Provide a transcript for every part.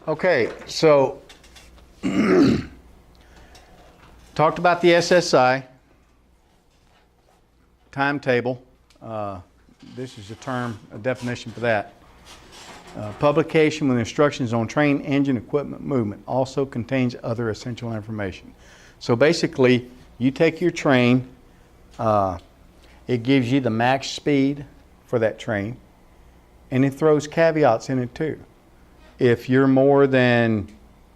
Okay, so talked about the SSI timetable. This is a definition for that. Publication with instructions on train, engine, equipment movement also contains other essential information. So basically, you take your train, it gives you the max speed for that train, and it throws caveats in it too. If you're more than,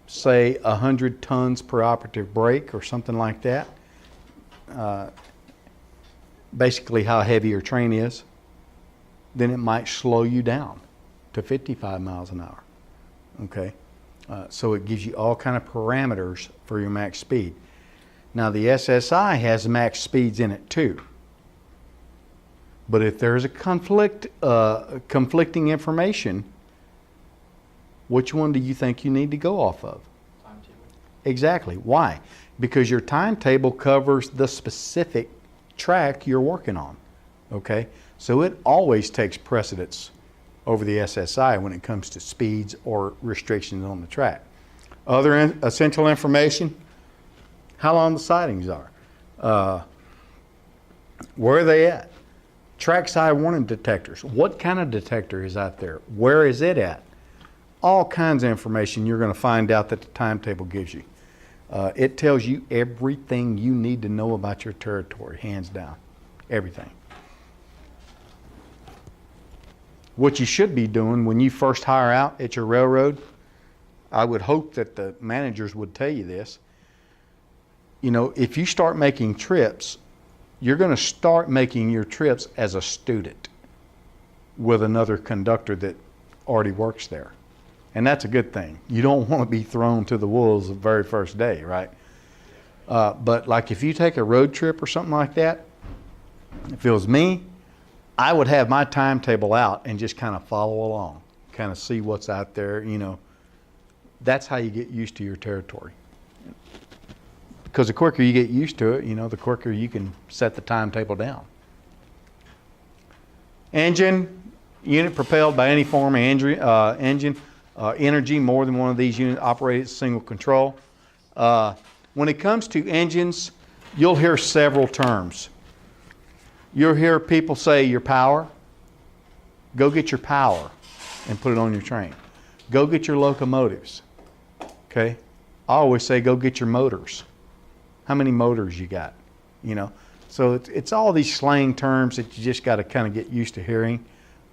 say, 100 tons per operative brake or something like that, basically how heavy your train is, then it might slow you down to 55 miles an hour. Okay, so it gives you all kind of parameters for your max speed. Now the SSI has max speeds in it too. But if there's a conflicting information, which one do you think you need to go off of? Timetable. Exactly. Why? Because your timetable covers the specific track you're working on. Okay? So it always takes precedence over the SSI when it comes to speeds or restrictions on the track. Other essential information, how long the sidings are. Where are they at? Trackside warning detectors. What kind of detector is out there? Where is it at? All kinds of information you're going to find out that the timetable gives you. It tells you everything you need to know about your territory, hands down. Everything. What you should be doing when you first hire out at your railroad, I would hope that the managers would tell you this. You know, if you start making trips, you're going to start making your trips as a student with another conductor that already works there. And that's a good thing. You don't want to be thrown to the wolves the very first day, right? But like if you take a road trip or something like that, if it was me, I would have my timetable out and just kind of follow along, kind of see what's out there, you know. That's how you get used to your territory. Because the quicker you get used to it, you know, the quicker you can set the timetable down. Engine, unit propelled by any form of engine, energy, more than one of these units operated single control. When it comes to engines, you'll hear several terms. You'll hear people say your power. Go get your power and put it on your train. Go get your locomotives. Okay? I always say go get your motors. How many motors you got? You know? So it's all these slang terms that you just got to kind of get used to hearing.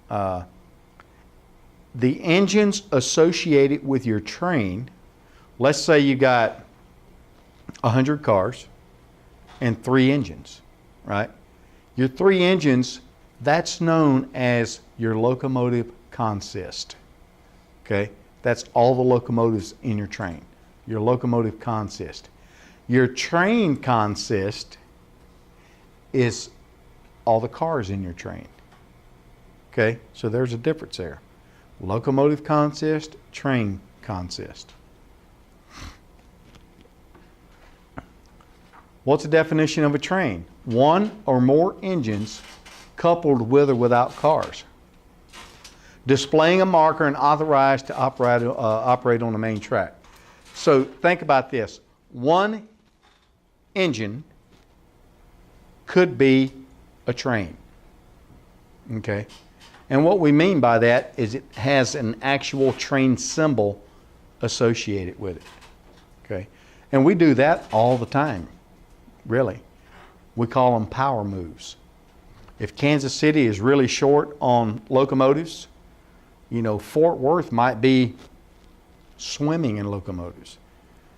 The engines associated with your train, let's say you got 100 cars and 3 engines, right? Your 3 engines, that's known as your locomotive consist. Okay? That's all the locomotives in your train. Your locomotive consist. Your train consist is all the cars in your train. Okay? So there's a difference there. Locomotive consist, train consist. What's the definition of a train? One or more engines coupled with or without cars. Displaying a marker and authorized to operate on the main track. So think about this. One engine could be a train. Okay? And what we mean by that is it has an actual train symbol associated with it. Okay? And we do that all the time, really. We call them power moves. If Kansas City is really short on locomotives, you know, Fort Worth might be swimming in locomotives.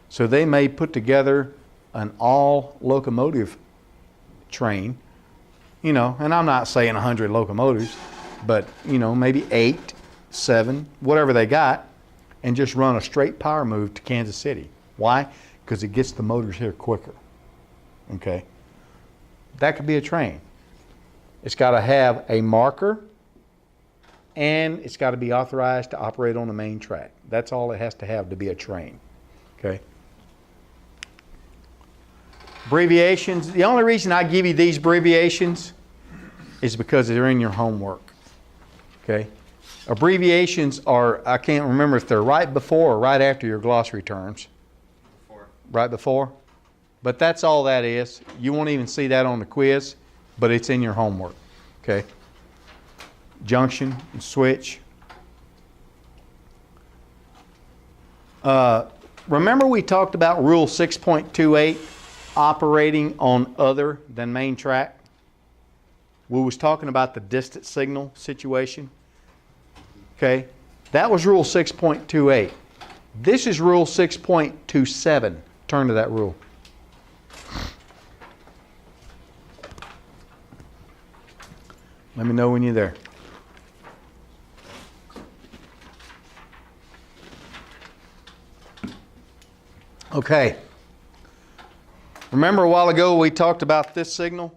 So they may put together an all locomotive train, you know, and I'm not saying 100 locomotives, but, you know, maybe 8, 7, whatever they got, and just run a straight power move to Kansas City. Why? Because it gets the motors here quicker. Okay? That could be a train. It's got to have a marker, and it's got to be authorized to operate on the main track. That's all it has to have to be a train. Okay? Abbreviations. The only reason I give you these abbreviations is because they're in your homework. Okay? Abbreviations are, I can't remember if they're right before or right after your glossary terms. Before. Right before? But that's all that is. You won't even see that on the quiz, but it's in your homework. Okay? Junction and switch. Remember we talked about Rule 6.28, operating on other than main track? We was talking about the distant signal situation. Okay? That was Rule 6.28. This is Rule 6.27. Turn to that rule. Let me know when you're there. Okay. Remember a while ago we talked about this signal?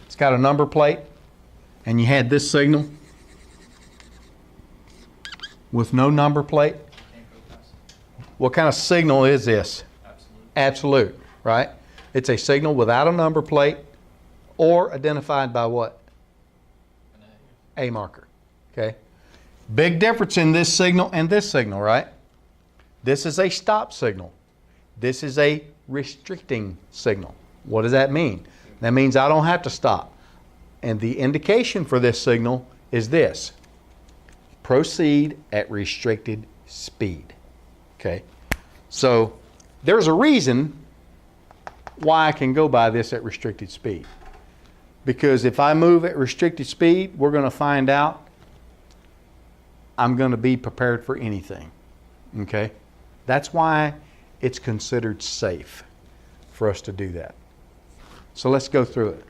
It's got a number plate, and you had this signal with no number plate. What kind of signal is this? Absolute, right? It's a signal without a number plate or identified by what? A marker, okay? Big difference in this signal and this signal, right? This is a stop signal. This is a restricting signal. What does that mean? That means I don't have to stop. And the indication for this signal is this. Proceed at restricted speed. Okay? So there's a reason why I can go by this at restricted speed. Because if I move at restricted speed, we're going to find out I'm going to be prepared for anything. Okay? That's why it's considered safe for us to do that. So let's go through it.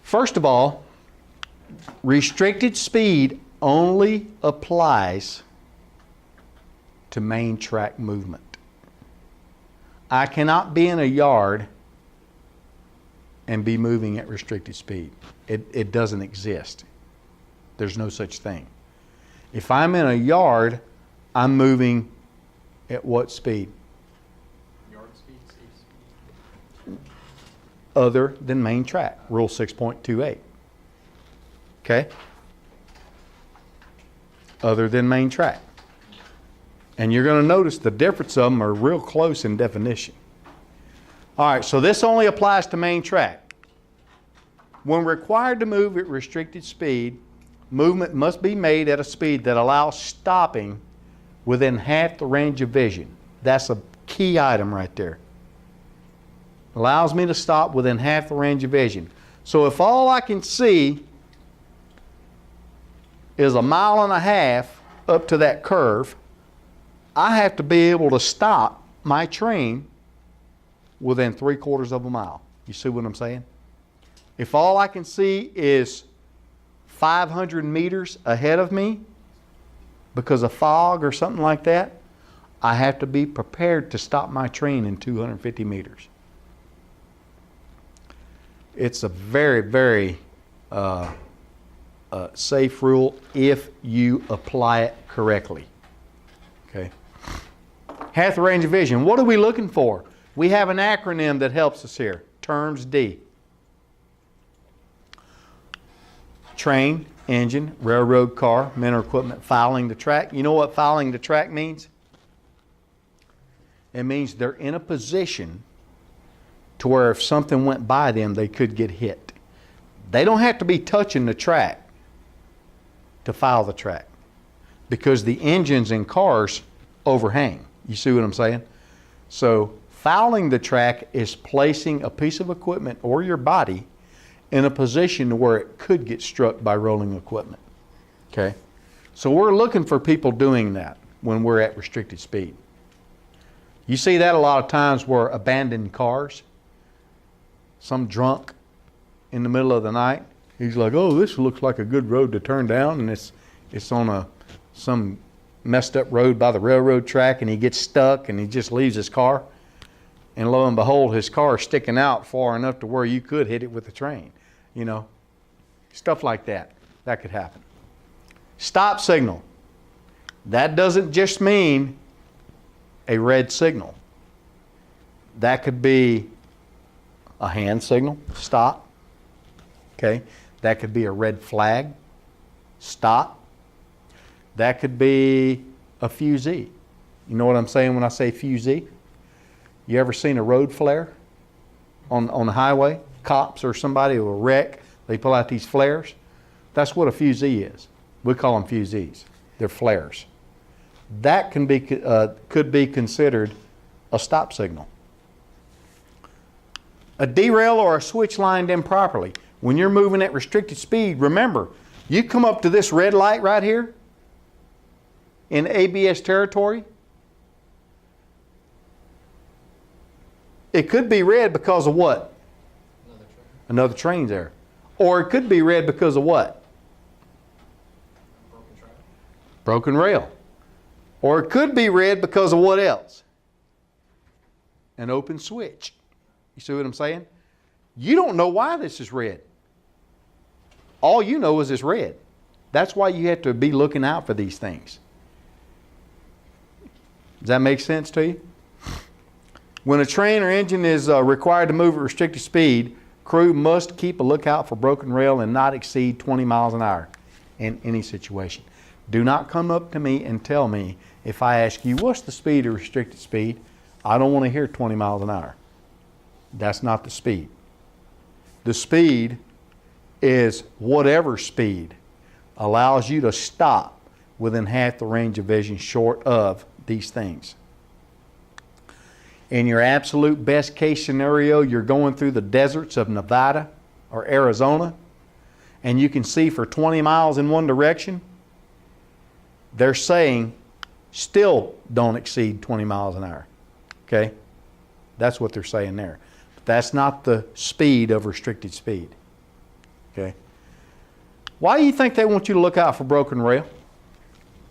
First of all, restricted speed only applies to main track movement. I cannot be in a yard and be moving at restricted speed. It doesn't exist. There's no such thing. If I'm in a yard, I'm moving at what speed? Yard speed, safe speed. Other than main track, Rule 6.28. Okay? Other than main track. And you're going to notice the difference of them are real close in definition. All right, so this only applies to main track. When required to move at restricted speed, movement must be made at a speed that allows stopping within half the range of vision. That's a key item right there. Allows me to stop within half the range of vision. So if all I can see is 1.5 miles up to that curve, I have to be able to stop my train within 3/4 mile. You see what I'm saying? If all I can see is 500 meters ahead of me because of fog or something like that, I have to be prepared to stop my train in 250 meters. It's a very, very safe rule if you apply it correctly. Okay. Half the range of vision. What are we looking for? We have an acronym that helps us here. Terms D. Train, engine, railroad car, men or equipment fouling the track. You know what fouling the track means? It means they're in a position to where if something went by them, they could get hit. They don't have to be touching the track to foul the track because the engines in cars overhang. You see what I'm saying? So fouling the track is placing a piece of equipment or your body in a position where it could get struck by rolling equipment. Okay? So we're looking for people doing that when we're at restricted speed. You see that a lot of times where abandoned cars, some drunk in the middle of the night, he's like, oh, this looks like a good road to turn down, and it's on some messed up road by the railroad track, and he gets stuck and he just leaves his car, and lo and behold, his car is sticking out far enough to where you could hit it with a train. You know, stuff like that could happen. Stop signal. That doesn't just mean a red signal. That could be a hand signal, stop. Okay. That could be a red flag, stop. That could be a fusee. You know what I'm saying when I say fusee? You ever seen a road flare on the highway? Cops or somebody will wreck, they pull out these flares. That's what a fusee is. We call them fusees. They're flares. That can be, could be considered a stop signal. A derail or a switch lined improperly. When you're moving at restricted speed, remember, you come up to this red light right here in ABS territory. It could be red because of what? Another train's there. Or it could be red because of what? Broken track. Broken rail. Or it could be red because of what else? An open switch. You see what I'm saying? You don't know why this is red. All you know is it's red. That's why you have to be looking out for these things. Does that make sense to you? When a train or engine is required to move at restricted speed, crew must keep a lookout for broken rail and not exceed 20 miles an hour in any situation. Do not come up to me and tell me if I ask you, what's the speed of restricted speed? I don't want to hear 20 miles an hour. That's not the speed. The speed is whatever speed allows you to stop within half the range of vision short of these things. In your absolute best case scenario, you're going through the deserts of Nevada or Arizona, and you can see for 20 miles in one direction. They're saying still don't exceed 20 miles an hour. Okay? That's what they're saying there. But that's not the speed of restricted speed. Okay? Why do you think they want you to look out for broken rail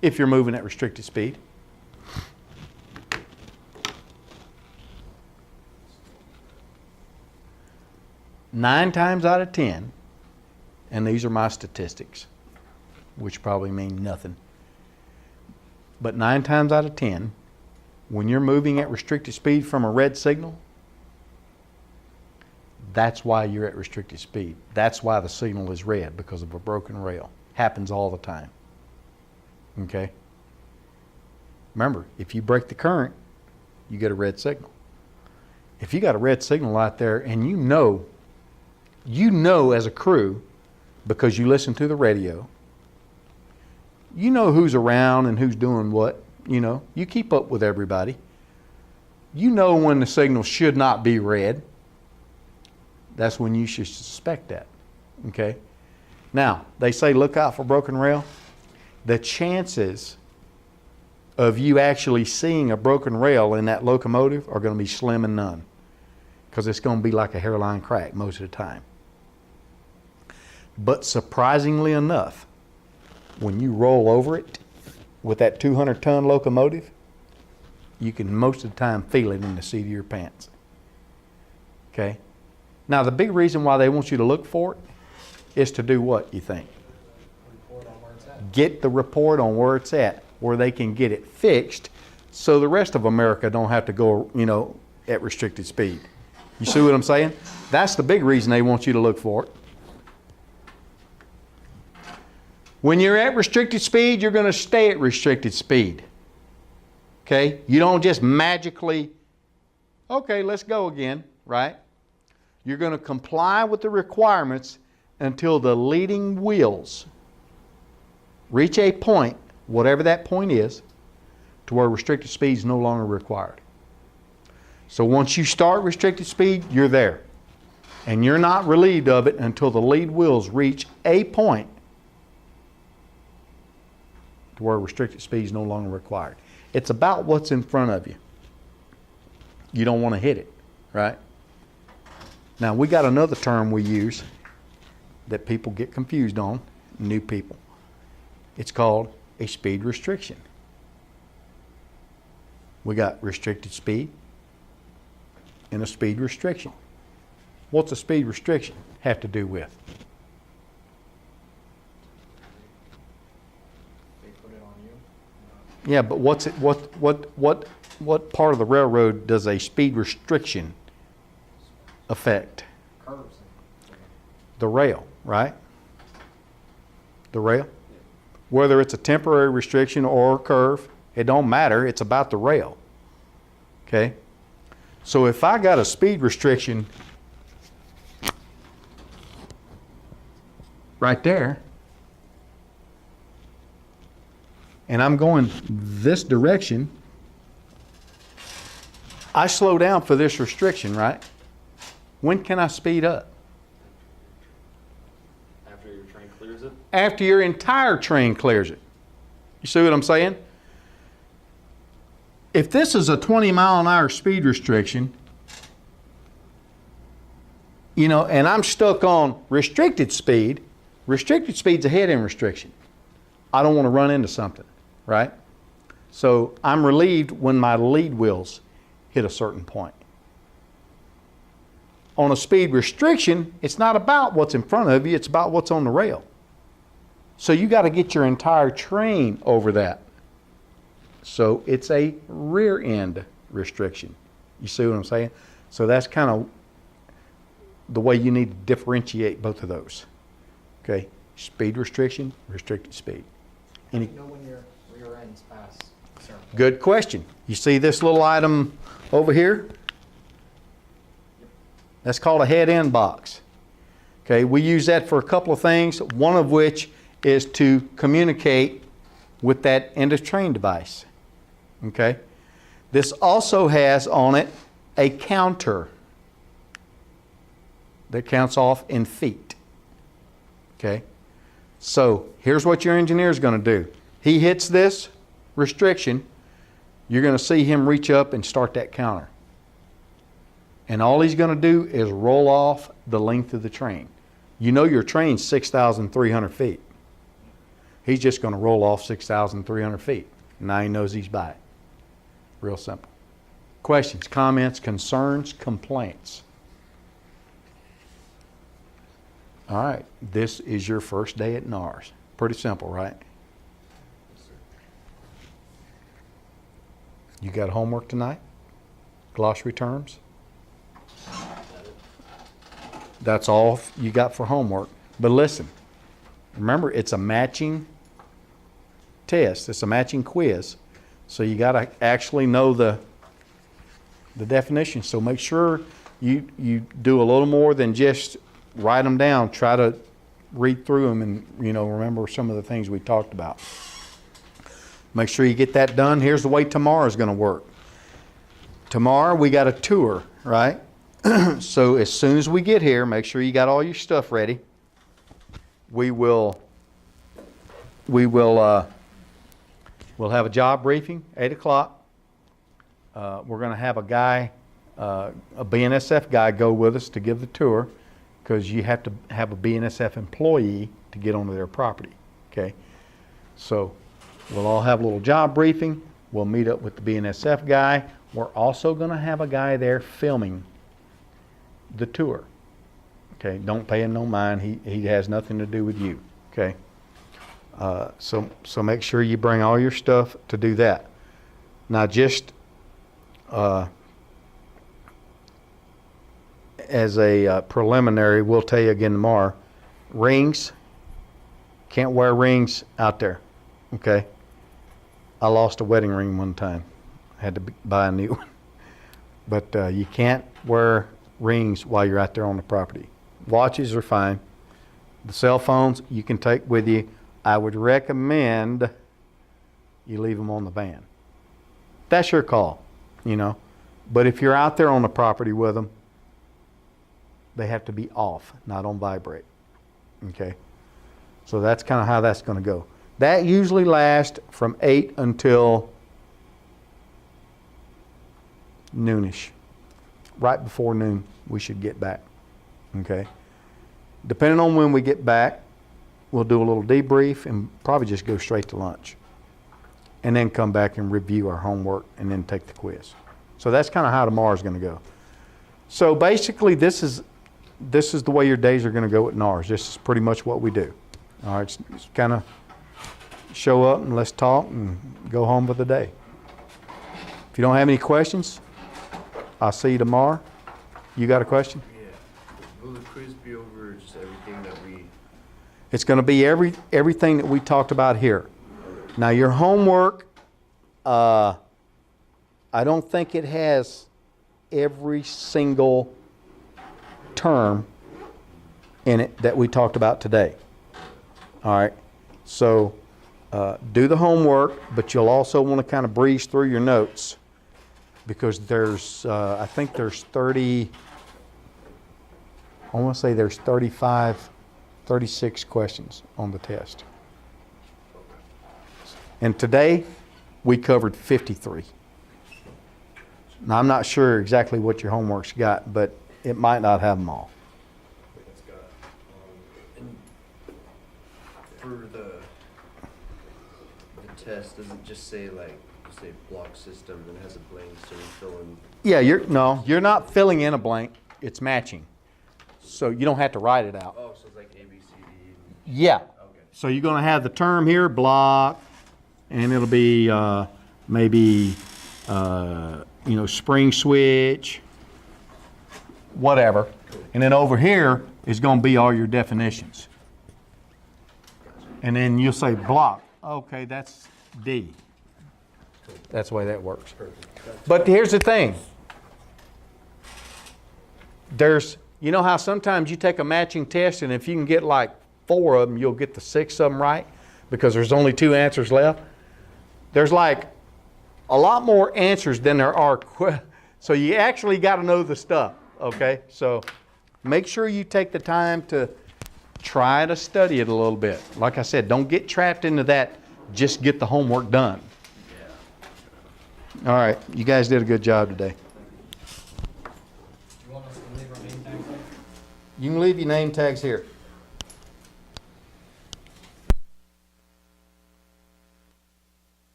if you're moving at restricted speed? 9 times out of 10, and these are my statistics, which probably mean nothing, but 9 times out of 10, when you're moving at restricted speed from a red signal, that's why you're at restricted speed. That's why the signal is red, because of a broken rail. Happens all the time. Okay? Remember, if you break the current, you get a red signal. If you got a red signal out there and you know as a crew, because you listen to the radio, you know who's around and who's doing what, you keep up with everybody. You know when the signal should not be red. That's when you should suspect that, okay? Now, they say look out for broken rail. The chances of you actually seeing a broken rail in that locomotive are going to be slim and none, because it's going to be like a hairline crack most of the time. But surprisingly enough, when you roll over it with that 200-ton locomotive, you can most of the time feel it in the seat of your pants. Okay? Now, the big reason why they want you to look for it is to do what, you think? Report on where it's at. Get the report on where it's at, where they can get it fixed so the rest of America don't have to go, at restricted speed. You see what I'm saying? That's the big reason they want you to look for it. When you're at restricted speed, you're going to stay at restricted speed. Okay? You don't just magically, okay, let's go again, right? You're going to comply with the requirements until the leading wheels reach a point, whatever that point is, to where restricted speed is no longer required. So once you start restricted speed, you're there. And you're not relieved of it until the lead wheels reach a point to where restricted speed is no longer required. It's about what's in front of you. You don't want to hit it, right? Now, we got another term we use that people get confused on, new people. It's called a speed restriction. We got restricted speed and a speed restriction. What's a speed restriction have to do with? They put it on you. Yeah, but what part of the railroad does a speed restriction affect? Curves. The rail, right? The rail? Whether it's a temporary restriction or a curve, it don't matter. It's about the rail. Okay? So if I got a speed restriction right there, and I'm going this direction, I slow down for this restriction, right? When can I speed up? After your train clears it? After your entire train clears it. You see what I'm saying? If this is a 20-mile-an-hour speed restriction, you know, and I'm stuck on restricted speed's a head-end restriction. I don't want to run into something, right? So I'm relieved when my lead wheels hit a certain point. On a speed restriction, it's not about what's in front of you, it's about what's on the rail. So you got to get your entire train over that. So it's a rear end restriction. You see what I'm saying? So that's kind of the way you need to differentiate both of those. Okay, speed restriction, restricted speed. How do you know when your rear end's past a certain point? Good question. You see this little item over here? That's called a head end box. Okay, we use that for a couple of things, one of which is to communicate with that end of train device. Okay, this also has on it a counter that counts off in feet. Okay, so here's what your engineer is going to do. He hits this restriction, you're going to see him reach up and start that counter. And all he's going to do is roll off the length of the train. You know your train's 6,300 feet. He's just going to roll off 6,300 feet. Now he knows he's by it. Real simple. Questions, comments, concerns, complaints? All right, this is your first day at NARS. Pretty simple, right? You got homework tonight? Glossary terms? That's all you got for homework. But listen, remember it's a matching test. It's a matching quiz. So you got to actually know the definition. So make sure you do a little more than just write them down. Try to read through them and, you know, remember some of the things we talked about. Make sure you get that done. Here's the way tomorrow is going to work. Tomorrow we got a tour, right? So as soon as we get here, make sure you got all your stuff ready. We'll have a job briefing, 8 o'clock. We're going to have a guy, a BNSF guy go with us to give the tour, because you have to have a BNSF employee to get onto their property, okay? So we'll all have a little job briefing. We'll meet up with the BNSF guy. We're also going to have a guy there filming the tour, okay? Don't pay him no mind. He has nothing to do with you, okay? So make sure you bring all your stuff to do that. Now, just as a preliminary, we'll tell you again tomorrow, rings, can't wear rings out there, okay? I lost a wedding ring one time. Had to buy a new one. But you can't wear rings while you're out there on the property. Watches are fine. The cell phones you can take with you. I would recommend you leave them on the van. That's your call, you know. But if you're out there on the property with them, they have to be off, not on vibrate, okay? So that's kind of how that's going to go. That usually lasts from 8 until noonish. Right before noon, we should get back, okay? Depending on when we get back, we'll do a little debrief and probably just go straight to lunch. And then come back and review our homework and then take the quiz. So that's kind of how tomorrow's going to go. So basically, this is the way your days are going to go at NARS. This is pretty much what we do. All right, it's kind of show up and let's talk and go home for the day. If you don't have any questions, I'll see you tomorrow. You got a question? Yeah. Will the quiz be over just everything that we? It's going to be everything that we talked about here. Now your homework, I don't think it has every single term in it that we talked about today. All right, so do the homework, but you'll also want to kind of breeze through your notes because there's, I think there's 30, I want to say there's 35, 36 questions on the test. And today, we covered 53. Now, I'm not sure exactly what your homework's got, but it might not have them all. It's got. And for the test, does it just say like say block system and it has a blank so you fill in? Yeah, you're not filling in a blank. It's matching. So you don't have to write it out. Oh, so it's like A, B, C, D. Yeah. Okay. So you're going to have the term here, block, and it'll be maybe, spring switch, whatever. And then over here is going to be all your definitions. And then you'll say block. Okay, that's D. That's the way that works. But here's the thing. You know how sometimes you take a matching test and if you can get like 4 of them, you'll get the 6 of them right because there's only 2 answers left. There's like a lot more answers than there are. So you actually got to know the stuff, okay? So make sure you take the time to try to study it a little bit. Like I said, don't get trapped into that, just get the homework done. All right, you guys did a good job today. You want us to leave our name tags there? You can leave your name tags here.